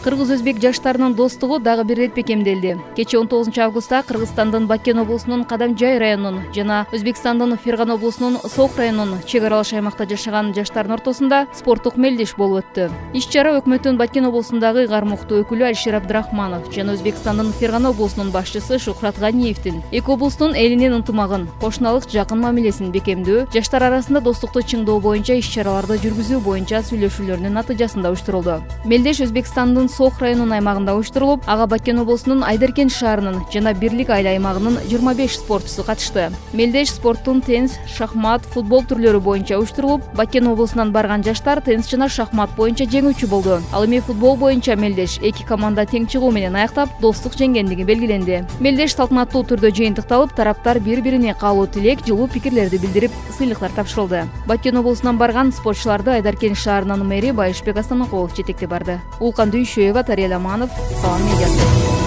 Кыргыз-өзбек жаштарынын достугу дагы бир ирет бекемделди. Кечээ 19 августта Кыргызстандын Бакен облусунун Кадамжай районунун жана Өзбекстандын Ферган облусунун Сох районунун чек аралаш аймакта жашаган жаштардын ортосунда спорттук мелдеш болуп өттү. Иш-чара өкмөттүн Бакен облусундагы кармуктуу өкүлү Алишер Абдрахманов жана Өзбекстандын Ферган облусунун башчысы Шухрат Ганиевдин эки облустун элинин ынтымагын, кошуналык жакын мамилесин бекемдөө, жаштар арасында достукту чыңдоо боюнча иш-чараларды жүргүзүү боюнча сүйлөшүүлөрдүн натыйжасында уюштурулду. Мелдеш Өзбекстандын Сох районунун аймагында уюштурулуп, ага Бакен облусунун Айдаркен шаарынын жана Бирлик айыл аймагынын 25 спортчусу катышты. Мелдеш спорттун теннис, шахмат, футбол түрлөрү боюнча уюштурулуп, Бакен облусунан барган жаштар теннис жана шахмат боюнча жеңүүчү болду. Ал эми футбол боюнча Мелдеш эки команда тең чыгуу менен аяктап, достук жеңгендиги белгиленди. Мелдеш салтанаттуу түрдө жыйынтыкталып, тараптар бири-бирине каалоо тилек, жылуу пикирлерди билдирип, сыйлыктар тапшырылды. Бакен облусунан барган спортчуларды Айдаркен шаарынын мэри Байышбек Астанокулов жетектеп барды. Улкан Дүйшөева, Тария Ламанов, Салам медиасы.